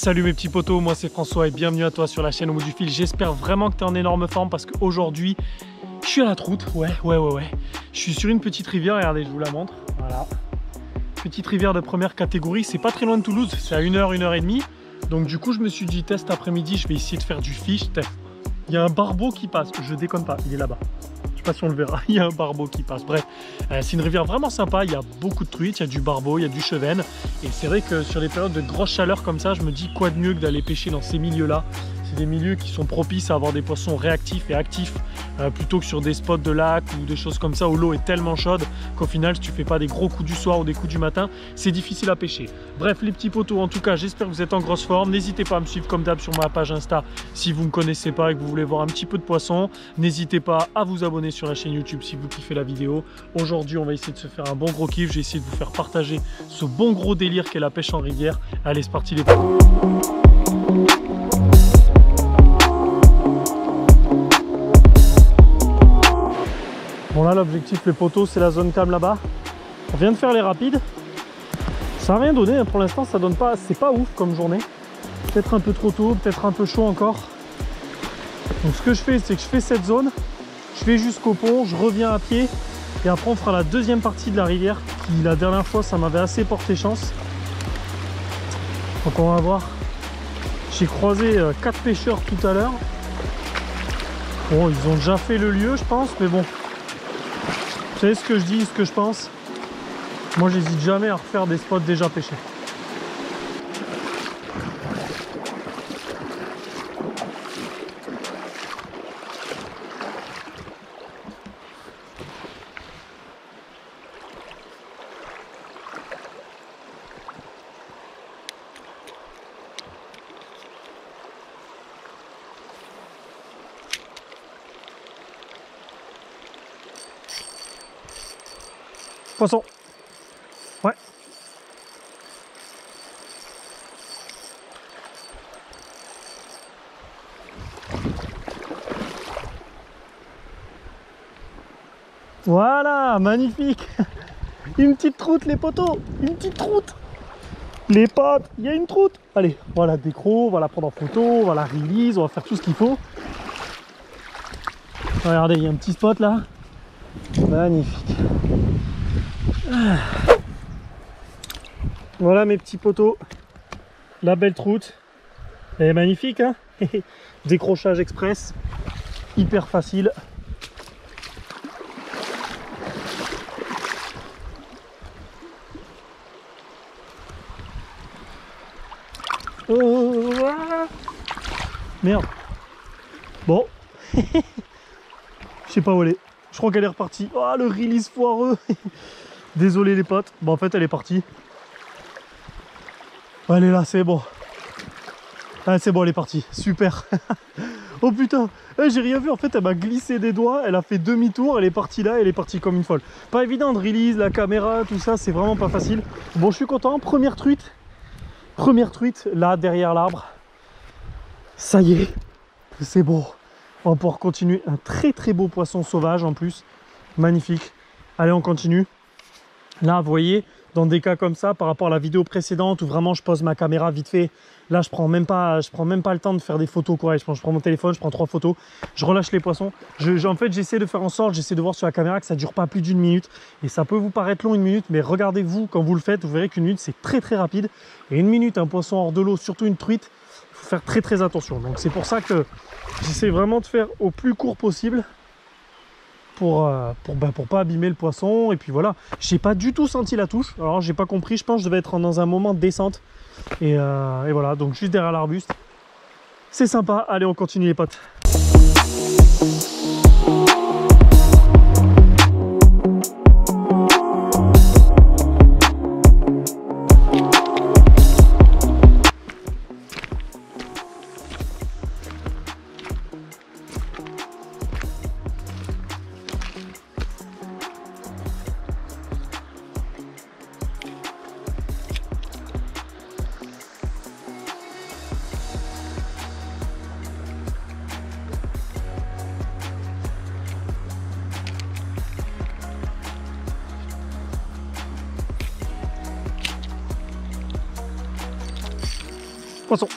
Salut mes petits potos, moi c'est François et bienvenue à toi sur la chaîne Au bout du fil. J'espère vraiment que tu es en énorme forme parce qu'aujourd'hui je suis à la troute. Ouais. Je suis sur une petite rivière, regardez, je vous la montre. Voilà. Petite rivière de première catégorie, c'est pas très loin de Toulouse, c'est à 1h30. Donc du coup je me suis dit, test après-midi, je vais essayer de faire du fish. Il y a un barbeau qui passe, je déconne pas, il est là-bas. Je sais pas si on le verra, il y a un barbeau qui passe. Bref, c'est une rivière vraiment sympa, il y a beaucoup de truites, il y a du barbeau, il y a du chevenne. Et c'est vrai que sur les périodes de grosse chaleur comme ça, je me dis quoi de mieux que d'aller pêcher dans ces milieux-là. C'est des milieux qui sont propices à avoir des poissons réactifs et actifs plutôt que sur des spots de lac ou des choses comme ça où l'eau est tellement chaude qu'au final si tu fais pas des gros coups du soir ou des coups du matin, c'est difficile à pêcher. Bref les petits potos, en tout cas j'espère que vous êtes en grosse forme. N'hésitez pas à me suivre comme d'hab sur ma page Insta si vous ne me connaissez pas et que vous voulez voir un petit peu de poisson. N'hésitez pas à vous abonner sur la chaîne YouTube si vous kiffez la vidéo. Aujourd'hui on va essayer de se faire un bon gros kiff. J'ai essayé de vous faire partager ce bon gros délire qu'est la pêche en rivière. Allez c'est parti les potos. Bon là l'objectif les potos c'est la zone cam là-bas. On vient de faire les rapides. Ça n'a rien donné hein. Pour l'instant ça donne pas, c'est pas ouf comme journée. Peut-être un peu trop tôt, peut-être un peu chaud encore. Donc ce que je fais c'est que je fais cette zone, je vais jusqu'au pont, je reviens à pied et après on fera la deuxième partie de la rivière qui la dernière fois ça m'avait assez porté chance. Donc on va voir. J'ai croisé 4 pêcheurs tout à l'heure. Bon ils ont déjà fait le lieu je pense mais bon. Vous savez ce que je dis, ce que je pense? Moi j'hésite jamais à refaire des spots déjà pêchés. Poisson. Ouais. Voilà, magnifique. Une petite troute les potos, une petite troute. Les potes, il y a une troute. Allez, voilà décro, on va la prendre en photo, on va la release, on va faire tout ce qu'il faut. Regardez, il y a un petit spot là. Magnifique. Voilà mes petits potos, la belle troute, elle est magnifique hein. Décrochage express, hyper facile. Oh, ah. Merde. Bon, je sais pas où elle est, je crois qu'elle est repartie. Oh le release foireux. Désolé les potes, bon en fait elle est partie. Elle est là, c'est bon. Ah c'est bon, elle est partie, super. Oh putain, j'ai rien vu, en fait elle m'a glissé des doigts, elle a fait demi-tour, elle est partie là, elle est partie comme une folle. Pas évident de release, la caméra, tout ça, c'est vraiment pas facile. Bon je suis content, première truite là derrière l'arbre. Ça y est, c'est bon. On va pouvoir continuer, un très très beau poisson sauvage en plus, magnifique. Allez on continue. Là vous voyez, dans des cas comme ça par rapport à la vidéo précédente où vraiment je pose ma caméra vite fait, là je prends même pas le temps de faire des photos quoi. Je prends mon téléphone, je prends 3 photos, je relâche les poissons. En fait j'essaie de faire en sorte, j'essaie de voir sur la caméra que ça dure pas plus d'1 minute. Et ça peut vous paraître long 1 minute, mais regardez-vous quand vous le faites, vous verrez qu'une minute c'est très très rapide. Et 1 minute un poisson hors de l'eau, surtout une truite, il faut faire très très attention. Donc c'est pour ça que j'essaie vraiment de faire au plus court possible. Pour pas abîmer le poisson. Et puis voilà, j'ai pas du tout senti la touche, alors j'ai pas compris, je pense que je devais être dans un moment de descente et voilà, donc juste derrière l'arbuste, c'est sympa. Allez on continue les potes. Poisson.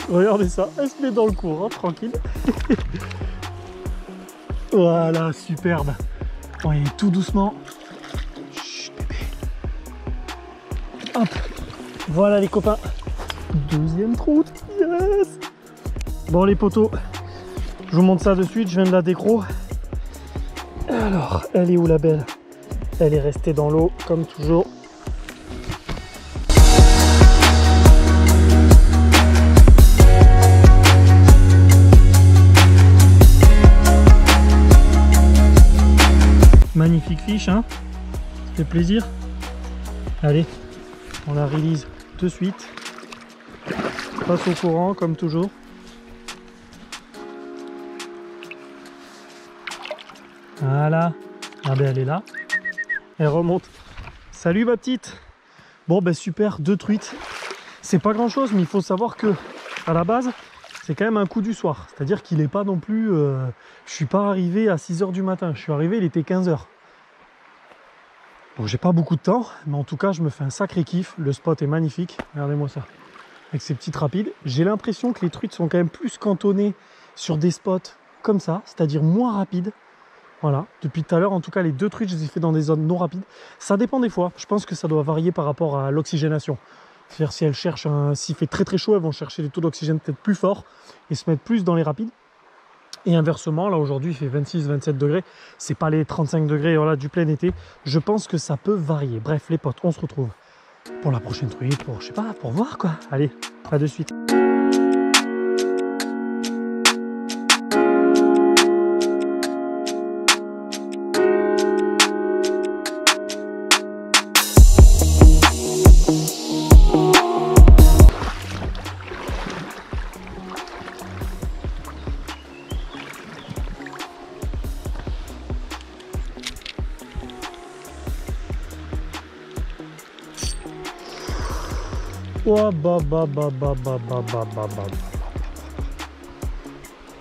Regardez ça, elle se met dans le courant, tranquille. Voilà, superbe. On y est tout doucement. Chut, bébé. Hop, voilà les copains. Deuxième troute, yes. Bon les potos, je vous montre ça de suite, je viens de la décro. Alors, elle est où la belle? Elle est restée dans l'eau, comme toujours. Magnifique fiche, hein? Ça fait plaisir. Allez, on la release de suite. Passe au courant, comme toujours. Voilà. Ah ben elle est là. Elle remonte. Salut ma petite. Bon ben super, 2 truites. C'est pas grand chose, mais il faut savoir que à la base, c'est quand même un coup du soir. C'est-à-dire qu'il n'est pas non plus... je suis pas arrivé à 6 h du matin. Je suis arrivé, il était 15 h. Bon, j'ai pas beaucoup de temps, mais en tout cas, je me fais un sacré kiff. Le spot est magnifique. Regardez-moi ça. Avec ces petites rapides. J'ai l'impression que les truites sont quand même plus cantonnées sur des spots comme ça, c'est-à-dire moins rapides. Voilà. Depuis tout à l'heure, en tout cas, les 2 truites, je les ai fait dans des zones non rapides. Ça dépend des fois. Je pense que ça doit varier par rapport à l'oxygénation. C'est-à-dire si elles cherchent s'il fait très très chaud, elles vont chercher des taux d'oxygène peut-être plus forts et se mettre plus dans les rapides. Et inversement, là aujourd'hui il fait 26-27 degrés, c'est pas les 35 degrés voilà, du plein été. Je pense que ça peut varier. Bref les potes, on se retrouve pour la prochaine truite, pour je sais pas, pour voir quoi. Allez, à de suite. Oh,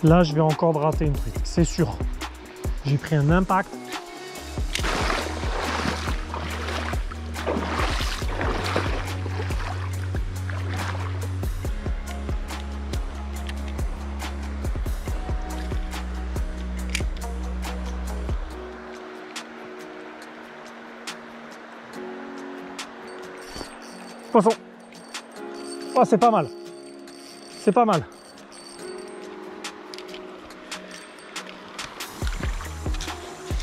là, je vais encore rater une truite, c'est sûr. J'ai pris un impact. Poisson. Oh, c'est pas mal. C'est pas mal.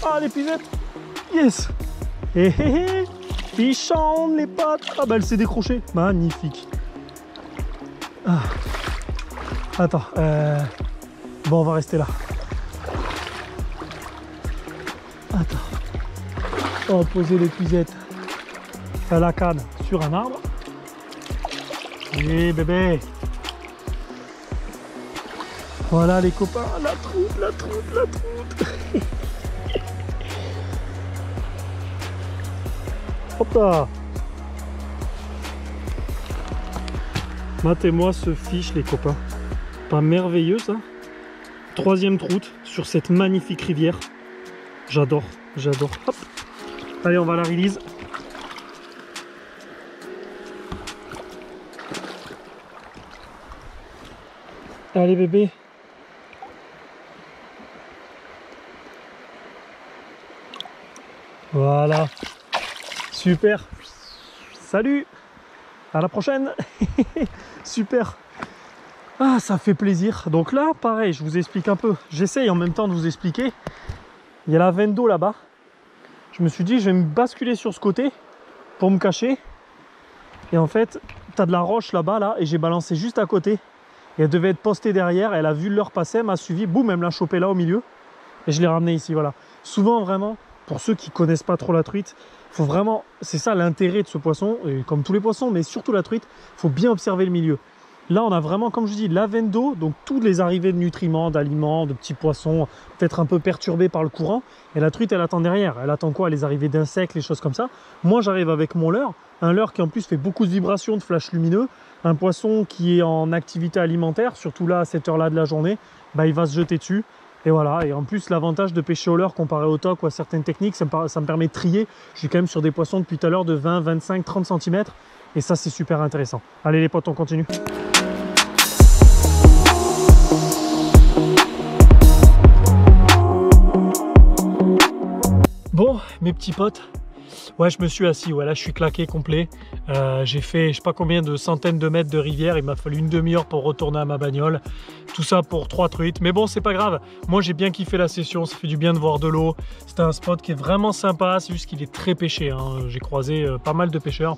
Ah, l'épuisette. Yes. Hé hé hé. Fichonne les potes. Ah bah elle s'est décrochée. Magnifique. Ah. Attends. Bon, on va rester là. Attends. On va poser l'épuisette à la canne sur un arbre. Oui bébé. Voilà les copains, la troute. Hop là. Matez-moi ce fiche les copains. Pas merveilleux ça? 3e troute sur cette magnifique rivière. J'adore. Hop. Allez, on va la release. Allez bébé. Voilà. Super. Salut. À la prochaine. Super. Ah, ça fait plaisir. Donc là, pareil, je vous explique un peu. J'essaye en même temps de vous expliquer. Il y a la veine d'eau là-bas. Je me suis dit, je vais me basculer sur ce côté pour me cacher. Et en fait, tu as de la roche là-bas, là, et j'ai balancé juste à côté. Et elle devait être postée derrière, elle a vu l'heure passer, elle m'a suivi, boum, elle me l'a chopé là au milieu. Et je l'ai ramené ici, voilà. Souvent, vraiment, pour ceux qui connaissent pas trop la truite, faut vraiment, c'est ça l'intérêt de ce poisson, et comme tous les poissons, mais surtout la truite, il faut bien observer le milieu. Là, on a vraiment, comme je dis, la veine d'eau, donc toutes les arrivées de nutriments, d'aliments, de petits poissons, peut-être un peu perturbés par le courant. Et la truite, elle attend derrière. Elle attend quoi? Les arrivées d'insectes, les choses comme ça. Moi, j'arrive avec mon leurre. Un leurre qui en plus fait beaucoup de vibrations, de flash lumineux. Un poisson qui est en activité alimentaire, surtout là à cette heure-là de la journée, bah, il va se jeter dessus. Et voilà, et en plus l'avantage de pêcher au leurre comparé au toc ou à certaines techniques, ça me permet de trier. Je suis quand même sur des poissons depuis tout à l'heure de 20, 25, 30 cm. Et ça c'est super intéressant. Allez les potes, on continue. Bon, mes petits potes, ouais, je me suis assis, ouais, là je suis claqué complet. J'ai fait je sais pas combien de centaines de mètres de rivière, il m'a fallu une demi-heure pour retourner à ma bagnole. Tout ça pour 3 truites, mais bon, c'est pas grave. Moi j'ai bien kiffé la session, ça fait du bien de voir de l'eau. C'était un spot qui est vraiment sympa, c'est juste qu'il est très pêché, hein. J'ai croisé pas mal de pêcheurs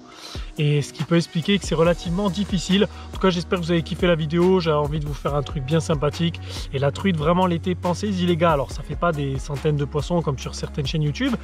et ce qui peut expliquer que c'est relativement difficile. En tout cas, j'espère que vous avez kiffé la vidéo, j'avais envie de vous faire un truc bien sympathique. Et la truite, vraiment l'été, pensez-y les gars. Alors ça fait pas des centaines de poissons comme sur certaines chaînes YouTube,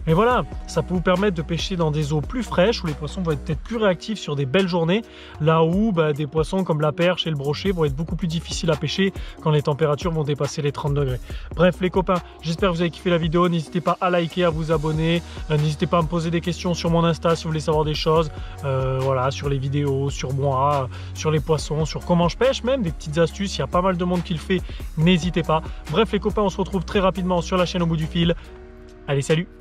mais voilà, ça peut vous permettre de pêcher dans des eaux plus fraîches où les poissons vont être peut-être plus réactifs sur des belles journées, là où des poissons comme la perche et le brochet vont être beaucoup plus difficiles à pêcher quand les températures vont dépasser les 30 degrés. Bref les copains, j'espère que vous avez kiffé la vidéo. N'hésitez pas à liker, à vous abonner, n'hésitez pas à me poser des questions sur mon Insta si vous voulez savoir des choses, voilà, sur les vidéos, sur moi, sur les poissons, sur comment je pêche, même des petites astuces, il y a pas mal de monde qui le fait, n'hésitez pas. Bref les copains, on se retrouve très rapidement sur la chaîne Au Bout du Fil. Allez, salut!